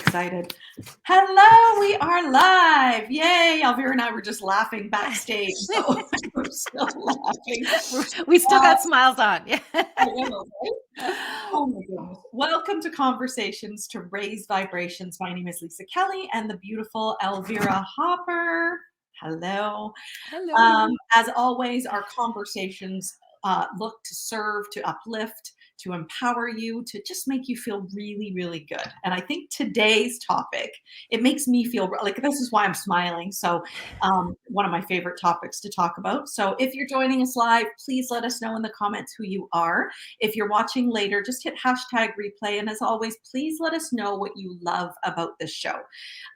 excited. Hello, we are live. Yay. Elvira and I were just laughing backstage. So we're still laughing. We still got smiles on. Yeah. I know, right? Oh my goodness. Welcome to Conversations to Raise Vibrations. My name is Lisa Kelly and the beautiful Elvira Hopper. Hello. Hello. As always, our conversations look to serve, to uplift, to empower you, to just make you feel really, really good. And I think today's topic, it makes me feel like this is why I'm smiling. So, one of my favorite topics to talk about. So, if you're joining us live, please let us know in the comments who you are. If you're watching later, just hit hashtag replay. And as always, please let us know what you love about this show.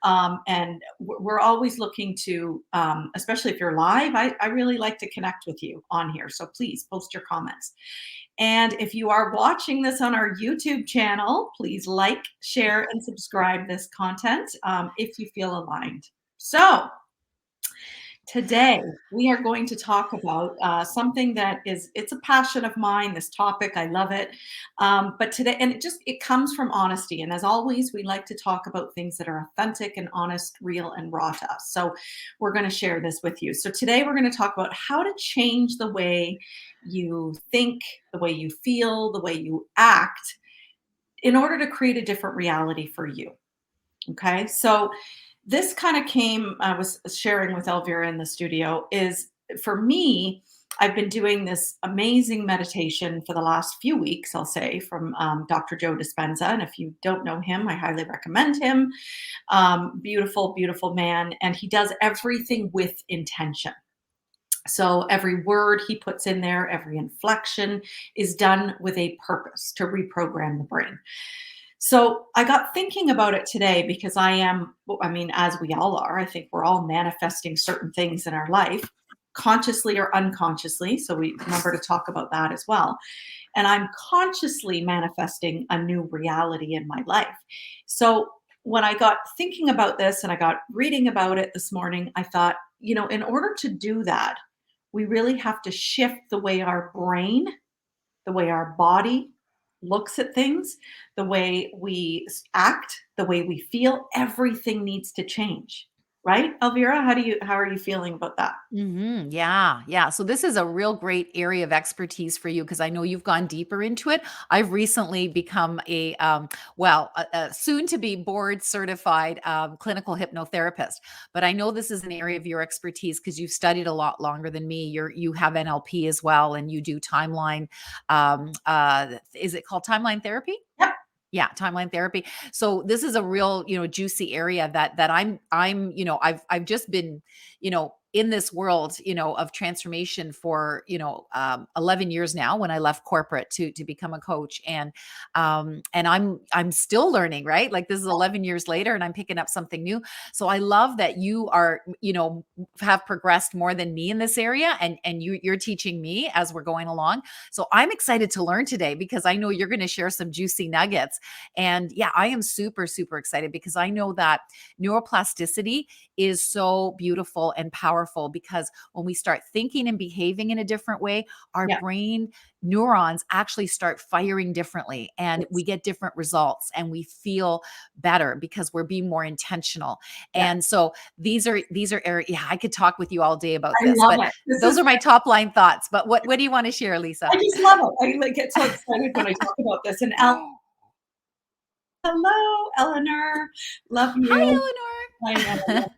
And we're always looking to, especially if you're live, I really like to connect with you on here. So please post your comments. And if you are watching this on our YouTube channel, please like, share, and subscribe this content if you feel aligned. So today we are going to talk about something that it's a passion of mine, this topic. I love it. But today, and it comes from honesty. And as always, we like to talk about things that are authentic and honest, real and raw to us. So we're going to share this with you. So today we're going to talk about how to change the way you think, the way you feel, the way you act in order to create a different reality for you. Okay. So this kind of came, I was sharing with Elvira in the studio, is for me, I've been doing this amazing meditation for the last few weeks, I'll say, from Dr. Joe Dispenza. And if you don't know him, I highly recommend him. Beautiful, beautiful man. And he does everything with intention. So every word he puts in there, every inflection is done with a purpose to reprogram the brain. So I got thinking about it today because as we all are, I think we're all manifesting certain things in our life, consciously or unconsciously. So we remember to talk about that as well. And I'm consciously manifesting a new reality in my life. So when I got thinking about this and I got reading about it this morning, I thought, in order to do that, we really have to shift the way our brain, the way our body looks at things, the way we act, the way we feel. Everything needs to change. Right? Elvira, how are you feeling about that? Yeah. So this is a real great area of expertise for you because I know you've gone deeper into it. I've recently become a soon to be board certified clinical hypnotherapist. But I know this is an area of your expertise because you've studied a lot longer than me. You have NLP as well, and you do timeline. Is it called timeline therapy? Yep. Yeah, timeline therapy. So this is a real, juicy area that I've just been, in this world, of transformation for, 11 years now when I left corporate to become a coach. And I'm still learning, right? Like this is 11 years later and I'm picking up something new. So I love that you are, have progressed more than me in this area and you're teaching me as we're going along. So I'm excited to learn today because I know you're going to share some juicy nuggets. And yeah, I am super, super excited because I know that neuroplasticity is so beautiful and powerful because when we start thinking and behaving in a different way, our Yeah. brain neurons actually start firing differently and we get different results and we feel better because we're being more intentional. Yeah. And so these are areas, yeah, I could talk with you all day about I this, love but it. those are my top line thoughts. But what do you want to share, Lisa? I just love it. I get so excited when I talk about this. And hello, Eleanor. Love you. Hi, I know. Eleanor.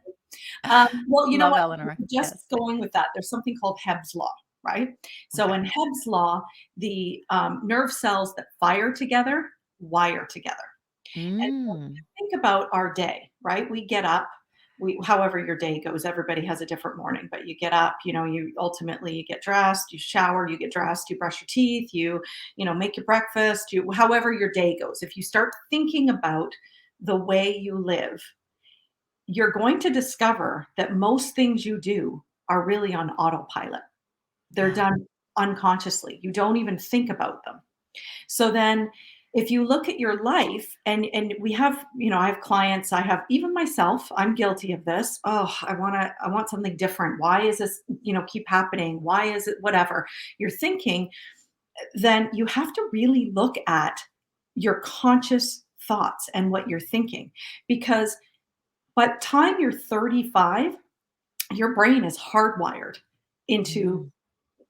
Well, you know Love what? Eleanor. Just Yes. going with that, there's something called Hebb's law, right? So in Hebb's law, the nerve cells that fire together wire together. And so Mm. think about our day, right? We get up, however your day goes, everybody has a different morning, but you get up, you get dressed, you shower, you get dressed, you brush your teeth, you make your breakfast, however your day goes. If you start thinking about the way you live, you're going to discover that most things you do are really on autopilot. They're Yeah. done unconsciously. You don't even think about them. So then if you look at your life and we have, I have clients, I have even myself, I'm guilty of this. Oh, I want something different. Why is this, keep happening? Why is it whatever you're thinking? Then you have to really look at your conscious thoughts and what you're thinking. Because by the time you're 35, your brain is hardwired into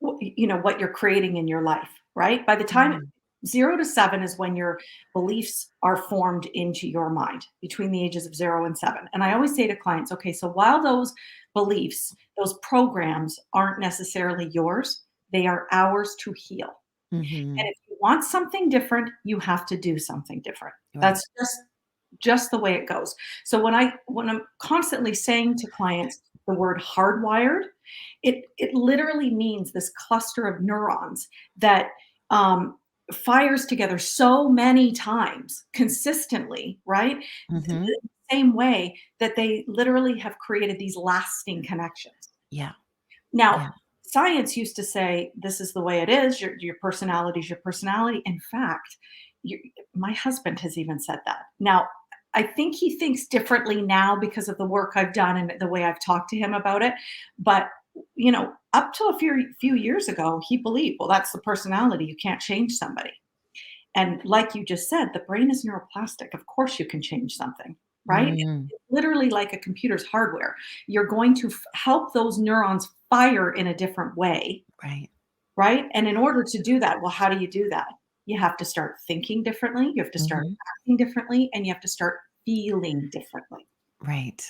Mm, what you're creating in your life, right? By the time mm, 0 to 7 is when your beliefs are formed into your mind, between the ages of 0 and 7. And I always say to clients, okay, so while those beliefs, those programs aren't necessarily yours, they are ours to heal. And mhm. if you want something different, you have to do something different. Right. That's just the way it goes. So when I'm constantly saying to clients the word hardwired, it literally means this cluster of neurons that fires together so many times consistently, right? Mhm. The same way that they literally have created these lasting connections. Yeah. Now, Yeah. science used to say this is the way it is. Your personality is your personality. In fact, you, my husband has even said that. Now, I think he thinks differently now because of the work I've done and the way I've talked to him about it. But up to a few years ago, he believed, well, that's the personality. You can't change somebody. And like you just said, the brain is neuroplastic. Of course, you can change something, right? Mm, It's literally like a computer's hardware. You're going to help those neurons fire in a different way, right. right? And in order to do that, well, how do you do that? You have to start thinking differently, you have to start Mhm. acting differently, and you have to start feeling differently, Right.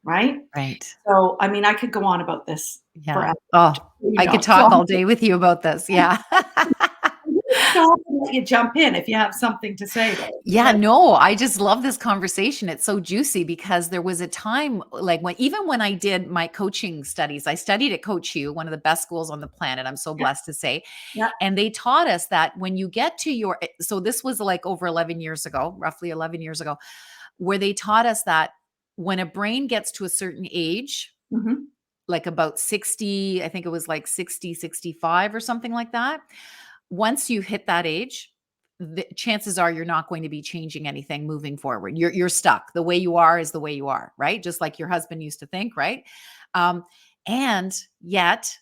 right? Right. So, I mean, I could go on about this Yeah. forever, Oh, just so you I know. could So talk all day with you about this. Yeah. I'm gonna stop and let you jump in if you have something to say, though, Yeah, because no, I just love this conversation. It's so juicy because there was a time like when I did my coaching studies, I studied at Coach U, one of the best schools on the planet. I'm so yeah, blessed to say. yeah, And they taught us that when you get to so this was like over 11 years ago, roughly 11 years ago, where they taught us that when a brain gets to a certain age, mhm, like about 60, I think it was like 60, 65 or something like that. Once you hit that age, the chances are you're not going to be changing anything moving forward. You're stuck. The way you are is the way you are, right? Just like your husband used to think, right? Um, and yet,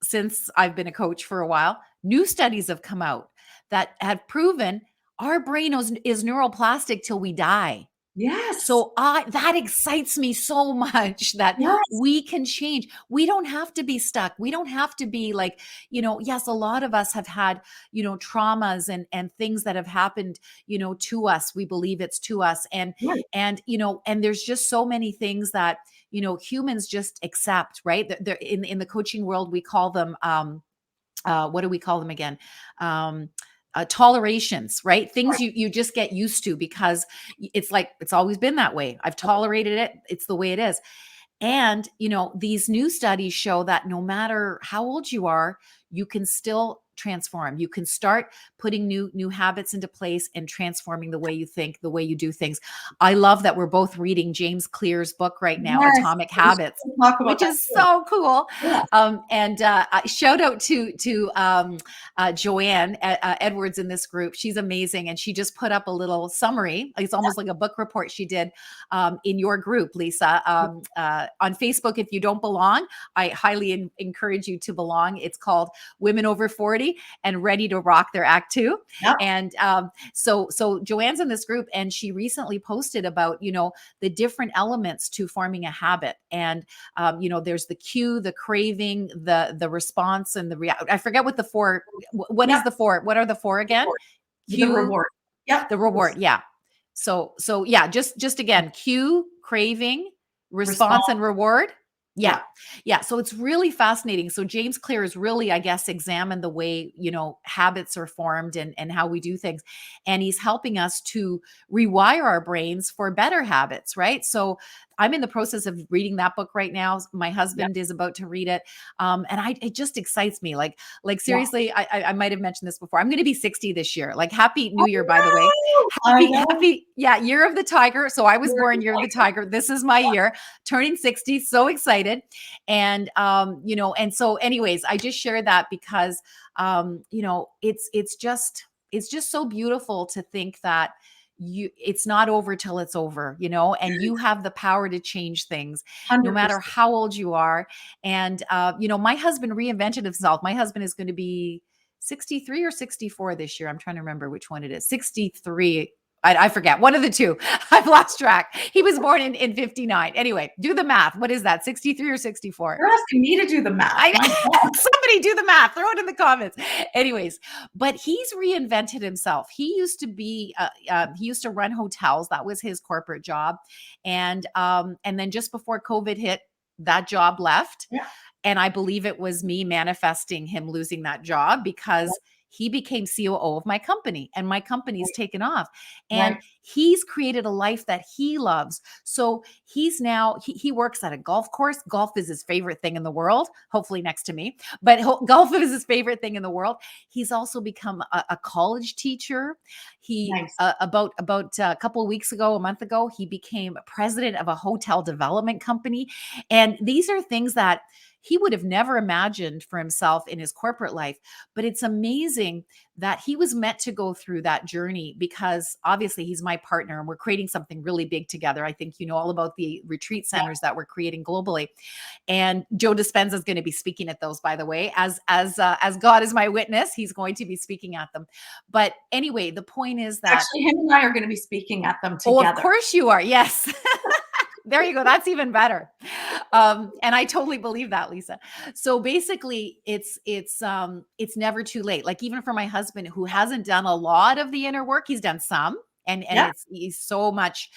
since I've been a coach for a while, new studies have come out that have proven our brain is neuroplastic till we die. yes, So I that excites me so much that yes, we can change. We don't have to be stuck. We don't have to be like, yes, a lot of us have had, traumas and things that have happened, to us. We believe it's to us. right, And there's just so many things that, humans just accept, right? They're in the coaching world, we call them what do we call them again? Um, tolerations, right? Things right, you just get used to because it's like it's always been that way. I've tolerated it. It's the way it is. And, these new studies show that no matter how old you are, you can still transform. You can start putting new habits into place and transforming the way you think, the way you do things. I love that we're both reading James Clear's book right now, yes. Atomic I was Habits, gonna talk about which that is too. so cool. Yes, And shout out to Joanne Edwards in this group. She's amazing, and she just put up a little summary. It's almost like a book report she did in your group, Lisa, on Facebook. If you don't belong, I highly encourage you to belong. It's called Women Over 40 and Ready to Rock Their Act Two. yep, And so Joanne's in this group, and she recently posted about the different elements to forming a habit. And there's the cue, the craving, the response, and the react. I forget what the four. What yep, is the four? What are the four again? reward. The Cue, reward. Yep, the reward. Yeah. So yeah, just again, cue, craving, respond, response, and reward. Yeah. yeah, Yeah. So it's really fascinating. So James Clear has really, I guess, examined the way, habits are formed and how we do things. And he's helping us to rewire our brains for better habits, right? So I'm in the process of reading that book right now. My yep, husband is about to read it. And it just excites me. Like yeah. seriously, I might have mentioned this before. I'm going to be 60 this year. Like happy I new year, by the way. know, I know. Happy, yeah, year of the tiger. So I was You're born year of the tiger. This is my year, turning 60. So excited. And and so anyways, I just share that because it's just so beautiful to think that it's not over till it's over, and you have the power to change things no matter 100%. how old you are. And my husband reinvented himself. My husband is going to be 63 or 64 this year. I'm trying to remember which one it is. 63. I forget. One of the two. I've lost track. He was born in 59. Anyway, do the math. What is that? 63 or 64? You're asking me to do the math. I My God. somebody do the math. Throw it in the comments. Anyways, but he's reinvented himself. He used to run hotels. That was his corporate job, and then just before COVID hit, that job left. Yeah. And I believe it was me manifesting him losing that job because he became COO of my company and my company's Right. taken off. And Right. he's created a life that he loves. So he's now, he works at a golf course. Golf is his favorite thing in the world, hopefully next to me, but golf is his favorite thing in the world. He's also become a college teacher. He, Nice. about a couple of weeks ago, a month ago, he became president of a hotel development company. And these are things that he would have never imagined for himself in his corporate life. But it's amazing that he was meant to go through that journey because obviously he's my partner and we're creating something really big together. I think you know all about the retreat Yeah. centers that we're creating globally. And Joe Dispenza is going to be speaking at those, by the way, as God is my witness, he's going to be speaking at them. But anyway, the point is that, Actually, him and I are going to be speaking at them oh, of together. course you are. Yes. There you go. That's even better. And I totally believe that, Lisa. So basically it's never too late. Like even for my husband who hasn't done a lot of the inner work, he's done some. And Yeah. he's so much,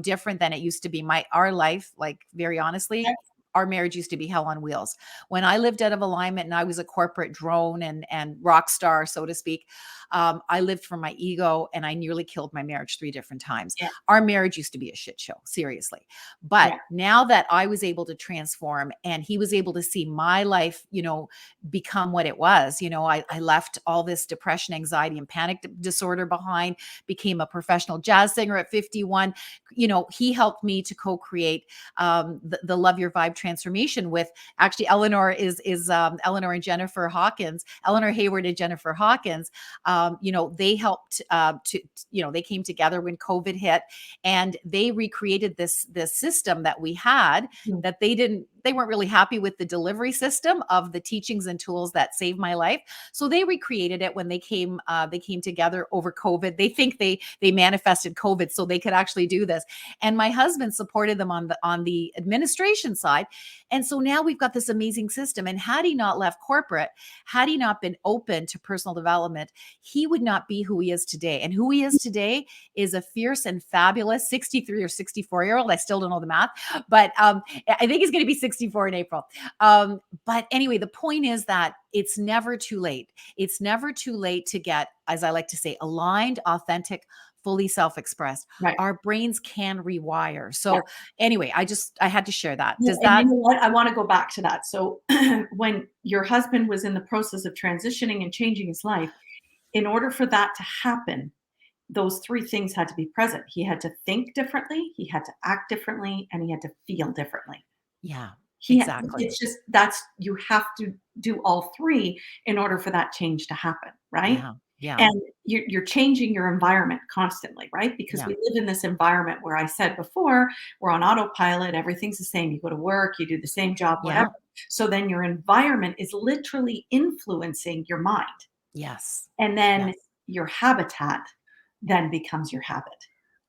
different than it used to be. Our life, like very Yeah. honestly, our marriage used to be hell on wheels. When I lived out of alignment and I was a corporate drone and rock star, so to speak, I lived for my ego and I nearly killed my marriage 3 different times. Yeah. Our marriage used to be a shit show, seriously. But Yeah. now that I was able to transform and he was able to see my life, become what it was, I left all this depression, anxiety, and panic disorder behind, became a professional jazz singer at 51. He helped me to co-create the Love Your Vibe transformation with actually Eleanor Eleanor and Jennifer Hawkins, Eleanor Hayward and Jennifer Hawkins. They helped they came together when COVID hit and they recreated this system that we had Mm. that they weren't really happy with the delivery system of the teachings and tools that saved my life. So they recreated it when they came together over COVID. They think they manifested COVID so they could actually do this. And my husband supported them on the administration side. And so now we've got this amazing system. And had he not left corporate, had he not been open to personal development, he would not be who he is today. And who he is today is a fierce and fabulous 63 or 64-year-old. I still don't know the math, but I think he's going to be 64 in April. But anyway, the point is that it's never too late. It's never too late to get, as I like to say, aligned, authentic, fully self-expressed. Right. Our brains can rewire. So Yeah. anyway, I had to share that. Yeah, Does and that? you know what? I want to go back to that. So when your husband was in the process of transitioning and changing his life, in order for that to happen, those three things had to be present. He had to think differently, he had to act differently, and he had to feel differently. Yeah, He had, exactly. it's just that's you have to do all three in order for that change to happen, right? Yeah. Yeah. And you're changing your environment constantly, right? Because Yeah. we live in this environment where I said before, we're on autopilot, everything's the same. You go to work, you do the same job, whatever. Yeah. So then your environment is literally influencing your mind. Yes. And then Yes. your habitat then becomes your habit.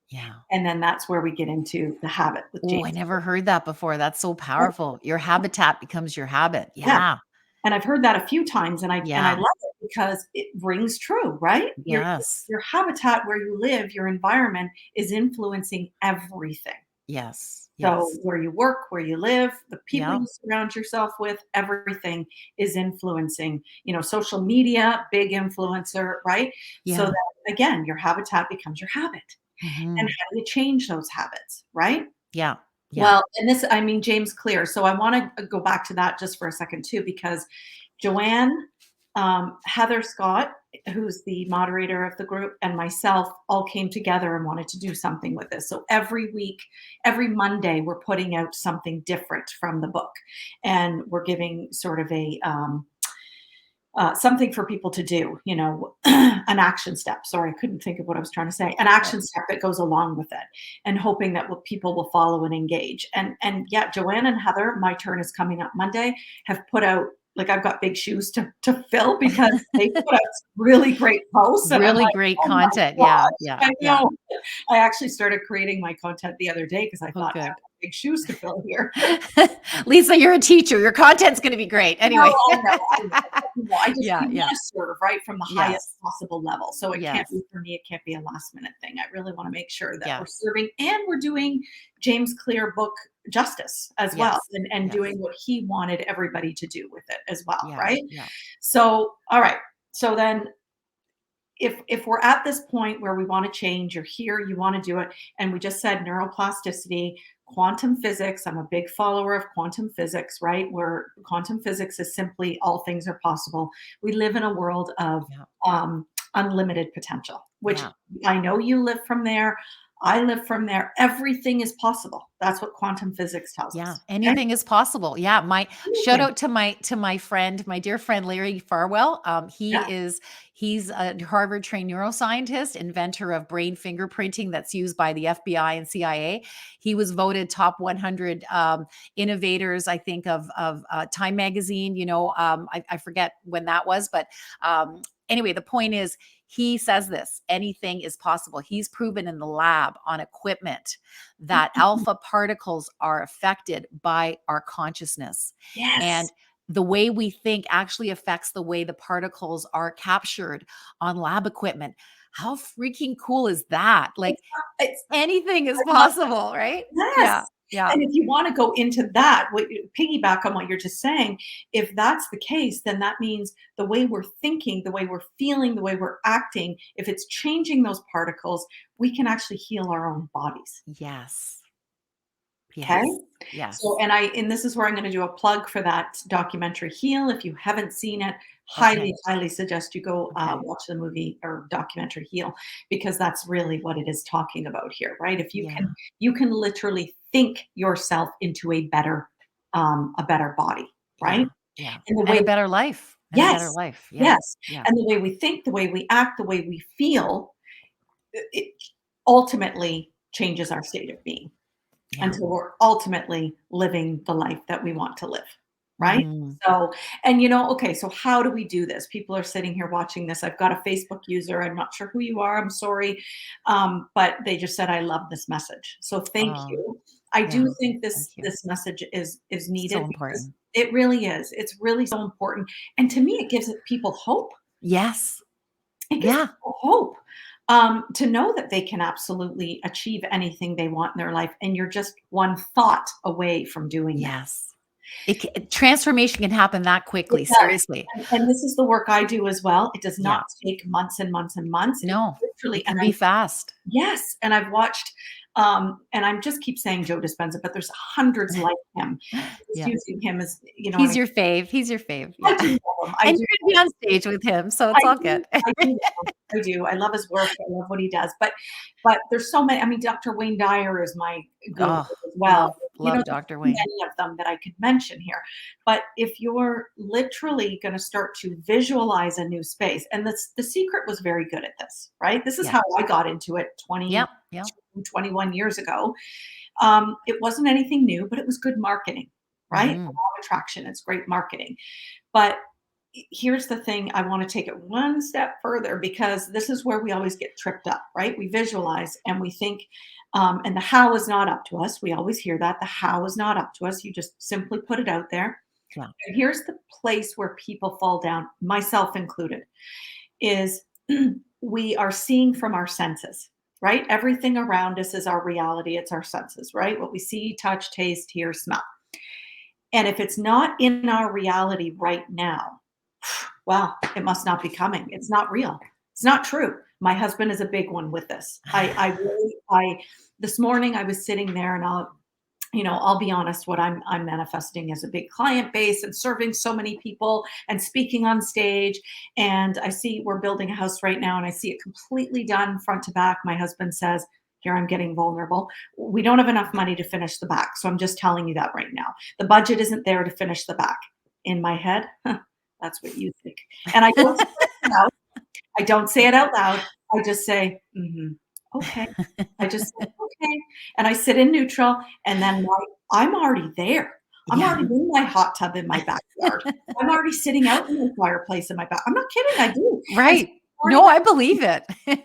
Yeah. And then that's where we get into the habit with Oh, I James. never heard that before. That's so Right? powerful. Your habitat becomes your habit. Yeah. Yeah. And I've heard that a few times and I Yeah. love it because it rings true, right? Yes. Your habitat where you live, your environment is influencing everything. Yes. So Yes. where you work, where you live, the people Yeah. you surround yourself with, everything is influencing, social media, big influencer, right? So Yeah. that again, your habitat becomes your habit. And Mhm. how do you change those habits, right? Yeah. Yeah. Well, and this, I mean, James Clear. So I want to go back to that just for a second too, because Joanne, Heather Scott, who's the moderator of the group, and myself all came together and wanted to do something with this. So every week, every Monday, we're putting out something different from the book, and we're giving sort of a something for people to do, an action step. Sorry, I couldn't think of what I was trying to say. An Right. action step that goes along with it, and hoping that people will follow and engage. And yeah, Joanne and Heather, my turn is coming up Monday, have put out like I've got big shoes to fill because they put out really great posts, and I'm Really like, great "Oh my content. Yeah, gosh." yeah, I yeah. know. I actually started creating my content the other day because I Oh, thought, "I've good. got big shoes to fill here." Lisa, you're a teacher. Your content's gonna be great. No, Anyway. I know, but, I just Yeah, we yeah. wanna serve, right, from the highest Yes. possible level, so it can't Yes. be for me, it can't be a last minute thing. I really wanna make sure that we're Yes. serving and we're doing James Clear book justice as well, Yes. and Yes. doing what he wanted everybody to do with it as well, Yeah, right? yeah. So, all right, so then if we're at this point where we want to change, you're here, you want to do it, and we just said neuroplasticity, quantum physics. I'm a big follower of quantum physics, right? Where quantum physics is simply all things are possible. We live in a world of Yeah. unlimited potential, which Yeah. I know you live from there. I live from there. Everything is possible. That's what quantum physics tells Yeah, us. Okay? anything is possible. Yeah, my shout Anything. out to my friend, my dear friend Larry Farwell. Yeah. He's a Harvard trained neuroscientist, inventor of brain fingerprinting that's used by the FBI and CIA. He was voted top 100 innovators, I think, of Time Magazine. I forget when that was, but anyway, the point is, he says this: anything is possible. He's proven in the lab on equipment that alpha particles are affected by our consciousness. Yes. And the way we think actually affects the way the particles are captured on lab equipment. How freaking cool is that? Like It's anything is I love possible, right? Yeah. Yes. Yeah. And if you wanna go into that, piggyback on what you're just saying, if that's the case, then that means the way we're thinking, the way we're feeling, the way we're acting, if it's changing those particles, we can actually heal our own bodies. Yes. Okay? Yes. So, Yes. and this is where I'm gonna do a plug for that documentary Heal. If you haven't seen it, Okay. highly, highly suggest you go Okay. watch the movie or documentary Heal, because that's really what it is talking about here, right? If Yeah. you can literally think yourself into a better body, right? Yeah. Yeah. And the And a way better life. And a better yes, life. Yeah. yes, Yeah. and the way we think, the way we act, the way we feel, it ultimately changes our state of being Yeah. until we're ultimately living the life that we want to live, right? Mhm. So, and okay, so how do we do this? People are sitting here watching this. I've got a Facebook user. I'm not sure who you are. I'm sorry. But they just said, I love this message. So thank Oh, you. I yeah. do think Thank this you. this message is So needed because important. it really is. It's really so important. And to me, it gives people hope. Yes. It gives Yeah. people hope, to know that they can absolutely achieve anything they want in their life, and you're just one thought away from doing that. Yes. Transformation can happen that It quickly, does, seriously. and this is the work I do as well. It does not Yeah. take months and months and months. It No, literally, it can be fast. yes, and I've watched, and I'm just keep saying Joe Dispenza, but there's hundreds like him. Just Yeah. using him as, He's your fave. He's your fave. I Yeah. do love him. I And do. you're gonna be on stage with him, so I it's all do, good. I do love him. I do. I love his work. I love what he does. But there's so many. I mean, Dr. Wayne Dyer is my guru Oh, as well. love There's Doctor so Wayne. many of them that I could mention here. But if you're literally going to start to visualize a new space, and the secret was very good at this, right? This is Yeah. how I got into it Yep, yep. 21 years ago. It wasn't anything new, but it was good marketing, right? Law Mhm. of attraction. It's great marketing. But here's the thing, I want to take it one step further because this is where we always get tripped up, right? We visualize and we think, and the how is not up to us. We always hear that the how is not up to us. You just simply put it out there. Yeah. And here's the place where people fall down, myself included, is we are seeing from our senses, right? Everything around us is our reality. It's our senses, right? What we see, touch, taste, hear, smell. And if it's not in our reality right now, well, it must not be coming. It's not real. It's not true. My husband is a big one with this. I really, this morning I was sitting there and I'll be honest, what I'm manifesting is a big client base and serving so many people and speaking on stage. And I see we're building a house right now and I see it completely done front to back. My husband says, here I'm getting vulnerable. We don't have enough money to finish the back. So I'm just telling you that right now. The budget isn't there to finish the back. In my head, that's what you think. And I don't say it out. I don't say it out loud. I just say, okay. I just say, okay. And I sit in neutral and then I'm already there. I'm Yeah. already in my hot tub in my backyard. I'm already sitting out in the fireplace in my back. I'm not kidding, I do. And so Right. morning No, I believe it.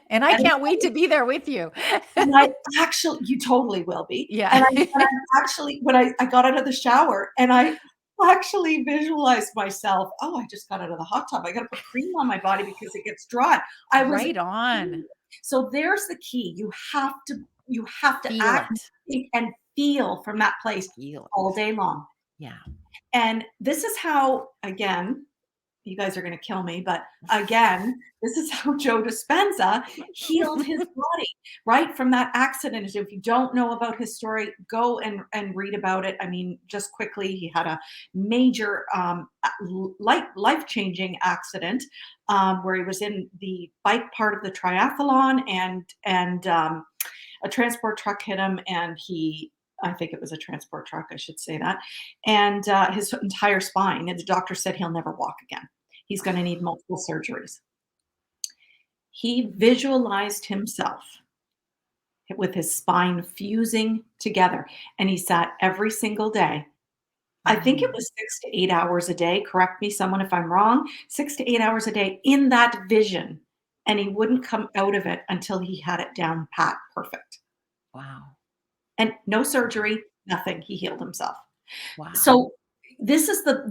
And I and can't wait to be there with you. and I actually you totally will be. Yeah. And I actually when I got out of the shower and I actually visualized myself, "Oh, I just got out of the hot tub. I gotta put cream on my body because it gets dry." I was Right on. so there's the key. You have to Feel act, it. think, and feel from that place Feel all it. day long. Yeah. And this is how, again, you guys are going to kill me, but again, this is how Joe Dispenza healed his body, right? From that accident. If you don't know about his story, go and read about it. I mean, just quickly, he had a major life-changing accident where he was in the bike part of the triathlon and a transport truck hit him and I think it was a transport truck, I should say that. And his entire spine, and the doctor said he'll never walk again. He's going to need multiple surgeries. He visualized himself with his spine fusing together, and he sat every single day. I think it Mm. was 6 to 8 hours a day. Correct me, someone, if I'm wrong. 6 to 8 hours a day in that vision, and he wouldn't come out of it until he had it down pat perfect. Wow. And no surgery, nothing. He healed himself. Wow. So this is the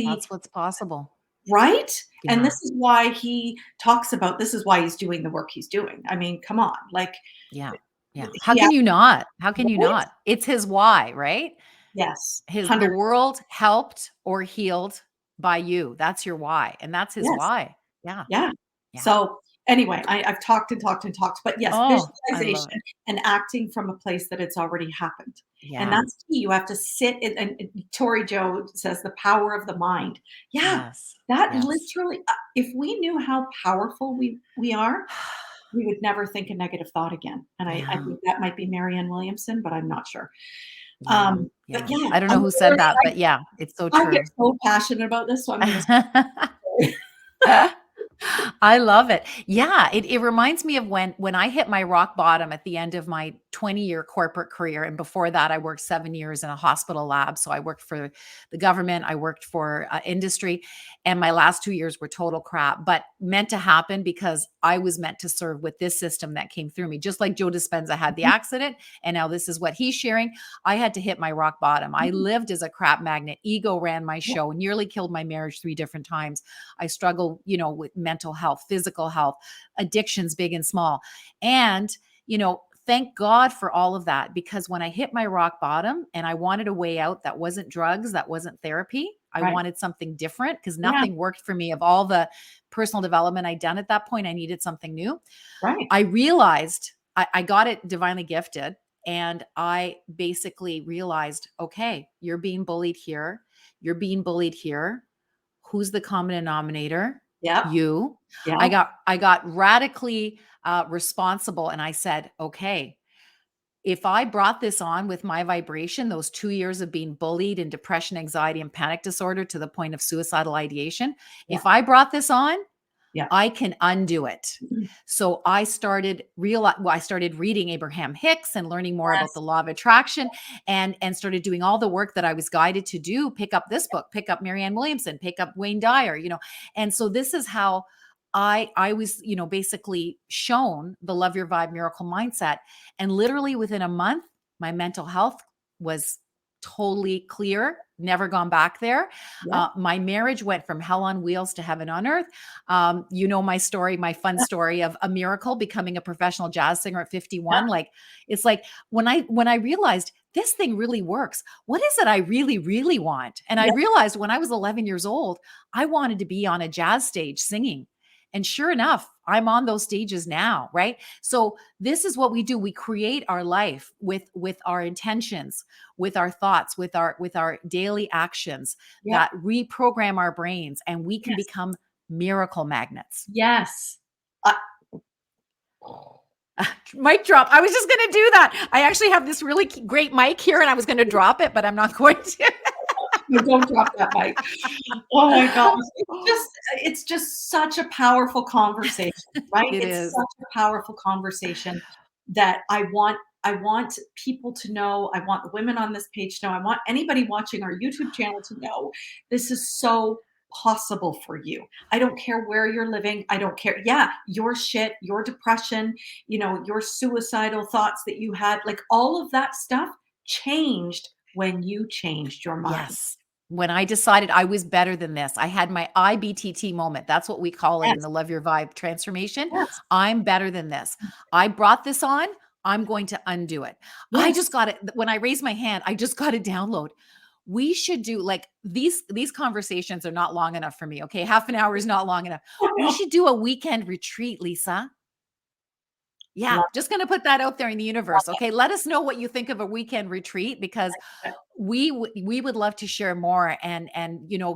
That's what's possible. right? And Yeah. this is why he talks about this is why he's doing the work he's doing. I mean, come on. Like Yeah. Yeah. How he can you not? How can you right? not? It's his why, right? Yes. His the 100 world helped or healed by you. That's your why, and that's his yes. why. Yeah. Yeah. Yeah. So anyway, I've talked and talked and talked, but yes, Oh, I love visualization it. and acting from a place that it's already happened. And Yeah. that's key. You have to sit and Tori Joe says the power of the mind. Yeah, Yes. that Yes. literally, if we knew how powerful we are, we would never think a negative thought again. And I Yeah. think that might be Marianne Williamson, but I'm not sure. Yeah. But Yeah. yeah, I don't know I'm who said literally, that, but yeah, it's so I get true. so passionate about this, so I'm going to. I love it. Yeah, it reminds me of when I hit my rock bottom at the end of my 20-year corporate career, and before that, I worked 7 years in a hospital lab. So I worked for the government, I worked for industry, and my last 2 years were total crap, but meant to happen because I was meant to serve with this system that came through me. Just like Joe Dispenza had the accident, and now this is what he's sharing. I had to hit my rock bottom. I lived as a crap magnet. Ego ran my show, nearly killed my marriage 3 different times. I struggle, with mental health, physical health, addictions, big and small. And, thank God for all of that, because when I hit my rock bottom and I wanted a way out that wasn't drugs, that wasn't therapy, I Right. wanted something different because Yeah. nothing worked for me. Of all the personal development I'd done at that point, I needed something new. Right. I realized I got it divinely gifted. And I basically realized, okay, you're being bullied here. You're being bullied here. Who's the common denominator? Yep. You. Yeah. I got radically responsible, and I said, okay, if I brought this on with my vibration, those 2 years of being bullied and depression, anxiety, and panic disorder to the point of suicidal ideation, Yeah. if I brought this on, Yeah. I can undo it. Mhm. So I started reading Abraham Hicks and learning more about Yes. the law of attraction, and started doing all the work that I was guided to do. Pick up this book, pick up Marianne Williamson, pick up Wayne Dyer, And so this is how I was, basically shown the Love Your Vibe Miracle Mindset. And literally within a month, my mental health was totally clear, never gone back there. Yeah. My marriage went from hell on wheels to heaven on earth. My story, my fun Yeah. story of a miracle, becoming a professional jazz singer at Yeah. 51. Like, it's like when I realized this thing really works. What is it I really, really want? And I Yeah. realized when I was 11 years old, I wanted to be on a jazz stage singing. And sure enough, I'm on those stages now, right? So this is what we do. We create our life with our intentions, with our thoughts, with our daily actions Yeah. that reprogram our brains, and we can Yes. become miracle magnets. Yes. Uh, Mic drop. I was just going to do that. I actually have this really great mic here, and I was going to drop it, but I'm not going to. no, don't drop that mic. Oh my gosh. It's just such a powerful conversation, right? It It's is. such a powerful conversation that I want I want people to know, I want the women on this page to know, I want anybody watching our YouTube channel to know this is so possible for you. I don't care where you're living. I don't care. Yeah, your shit, your depression, your suicidal thoughts that you had, like all of that stuff changed when you changed your mind. Yes. When I decided I was better than this, I had my IBTT moment. That's what we call it in Yes, the Love Your Vibe transformation. yes, I'm better than this. I brought this on. I'm going to undo it. I yes. just got it. When I raised my hand, I just got a download. We should do like these conversations are not long enough for me. Okay. Half an hour is not long enough. I We know. should do a weekend retreat, Lisa. Yeah, Love just going to put that out there in the universe. it. Okay, let us know what you think of a weekend retreat because Love it. we would love to share more and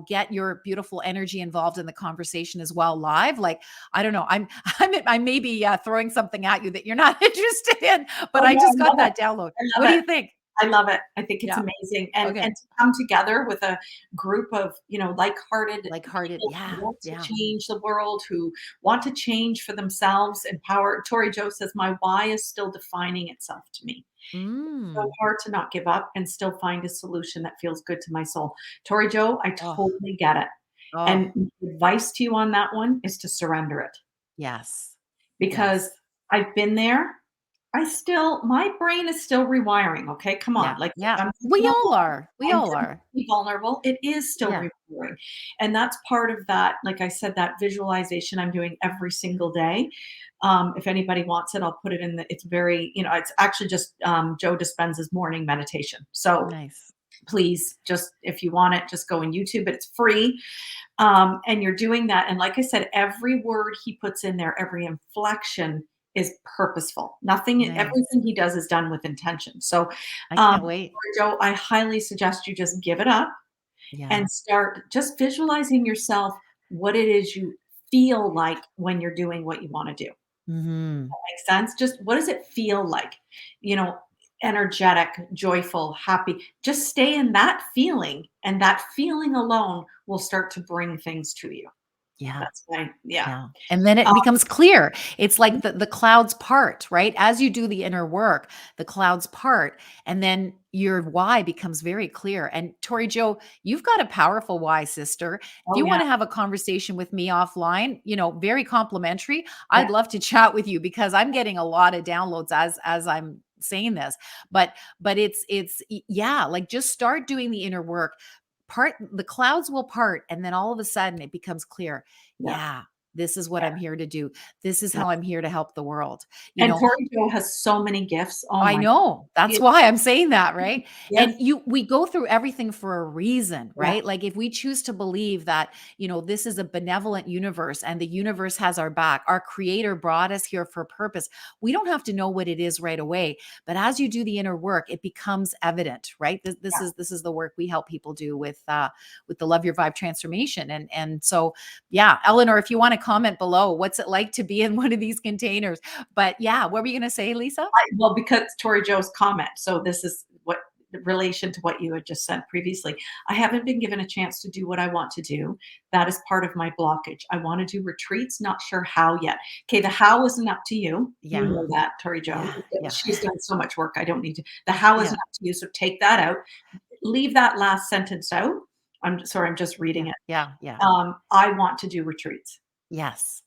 get your beautiful energy involved in the conversation as well live. Like I don't know, I may be throwing something at you that you're not interested in, but Oh I no, just I got love it. that download. I What love do it. you think? I love it. I think it's Yeah. amazing. And Okay. to come together with a group of, like-hearted Like hearted. people who Yeah. want to Yeah. change the world, who want to change for themselves, empower. Tori Joe says, "My why is still defining itself to me." So Mm. hard to not give up and still find a solution that feels good to my soul. Tori Joe, I Oh. totally get it. Oh. And my advice to you on that one is to surrender it Yes. because Yes. I've been there. My brain is still rewiring, okay? Come on. Yeah. Like, if Yeah. I'm We thinking out all loud, are. We I'm all choosing are. to be vulnerable, it is still Yeah. rewiring. And that's part of that, like I said, that visualization I'm doing every single day. If anybody wants it, I'll put it in it's very, it's actually just Joe Dispenza's morning meditation. So Nice. please, just if you want it, just go on YouTube. It's free. And you're doing that. And like I said, every word he puts in there, every inflection is purposeful. Nice. Everything he does is done with intention. So, I um, can't wait. Joe, I highly suggest you just give it up Yeah. and start just visualizing yourself what it is you feel like when you're doing what you want to do. Mhm. Makes sense? Just what does it feel like? You know, energetic, joyful, happy. Just stay in that feeling, and that feeling alone will start to bring things to you. Yeah. That's why, yeah. Yeah. And then it Um, becomes clear. It's like the clouds part, right? As you do the inner work, the clouds part, and then your why becomes very clear. And Tori Joe, you've got a powerful why, sister. If oh you yeah, want to have a conversation with me offline, very complimentary, yeah, I'd love to chat with you because I'm getting a lot of downloads as I'm saying this. But yeah, like just start doing the inner work. Part the clouds will part and then all of a sudden it becomes clear. yeah, Yeah, this is what yeah, I'm here to do. This is yeah. how I'm here to help the world. You And know, Tori Joe has so many gifts. Oh I my, know. That's it, why I'm saying that, right? yes, And we go through everything for a reason, yeah, right? Like if we choose to believe that, this is a benevolent universe and the universe has our back, our creator brought us here for a purpose. We don't have to know what it is right away, but as you do the inner work, it becomes evident, right? This is the work we help people do with the Love Your Vibe transformation. And so, yeah, Eleanor, if you want to comment below, what's it like to be in one of these containers? But yeah, what were you going to say, Lisa? well, because Tori Joe's comment. So this is what the relation to what you had just said previously. I haven't been given a chance to do what I want to do. That is part of my blockage. I want to do retreats, not sure how yet. Okay, the how isn't up to you. You Yeah. know that, Tori Joe. Yeah. Yeah. She's done so much work. I don't need to. The how isn't Yeah. up to you. So take that out. Leave that last sentence out. I'm sorry, I'm just reading Yeah. it. Yeah. Yeah. I want to do retreats. Yes.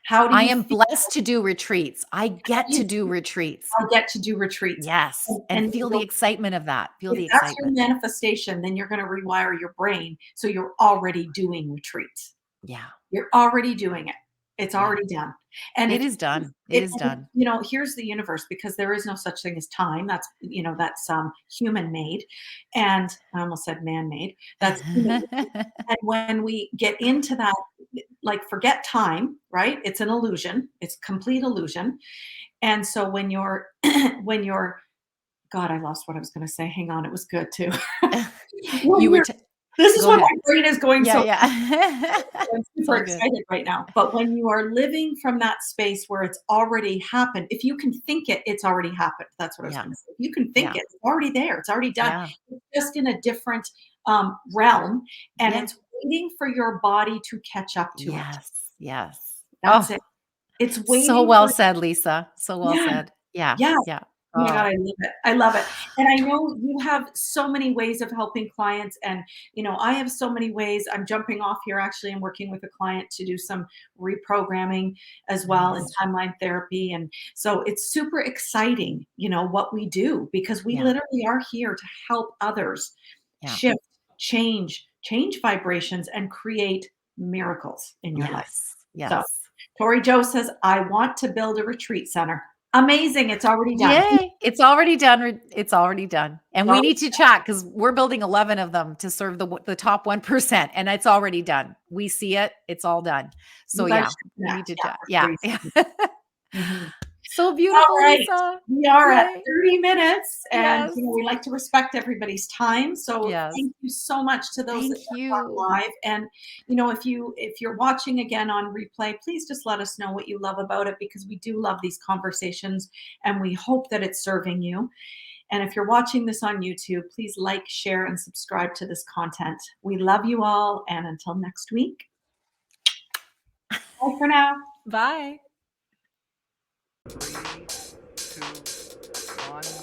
How do I you am feel? blessed to do retreats. I How get do you to do feel? retreats. I get to do retreats. Yes. And And feel the excitement of that. Feel if the that's your excitement. manifestation, then you're going to rewire your brain so you're already doing retreats. Yeah. You're already doing it. It's Yeah. already done. And It if is done. It it, is done. here's the universe because there is no such thing as time. That's human made, and I almost said man made. That's human made. And when we get into that, like forget time, right? It's an illusion. It's complete illusion. And so when you're when you're God, I lost what I was going to say. Hang on, it was good too. You When were you're This is go what my ahead. brain is going Yeah, so yeah. I'm It's super all good. excited right now. But when you are living from that space where it's already happened, if you can think it, it's already happened. That's what I was Yeah. going to say. If you can think Yeah. it, it's already there. It's already done. Yeah. It's just in a different realm, and Yeah. it's waiting for your body to catch up to it. Yes. Yes. That's Oh, it. It's so waiting well for said, Lisa. So well yeah, said. Yeah. yeah. Yeah. Oh my God, Oh, I love it. I love it. And I know you have so many ways of helping clients. And, I have so many ways. I'm jumping off here. Actually, I'm working with a client to do some reprogramming as well in nice. timeline therapy. And so it's super exciting, what we do because we Yeah, literally are here to help others yeah. shift, change vibrations and create miracles in your life. Yes, So yes. Tori Joe says, I want to build a retreat center. Amazing. It's already done. Yay, it's already done, it's already done, and we Well, need to chat because 'cause we're building 11 of them to serve the top 1%, and it's already done. We see it, it's all done. So, you guys yeah, should we need connect. to Yeah, chat. for Yeah, free. yeah. Mhm. So All beautiful, right. Lisa. We are at Yay. 30 minutes and Yes, we like to respect everybody's time. So yes. thank you so much to those that Thank jumped you. on live. And if you're watching again on replay, please just let us know what you love about it because we do love these conversations and we hope that it's serving you. And if you're watching this on YouTube, please like, share, and subscribe to this content. We love you all. And until next week, bye for now. Bye. 3, 2, 1.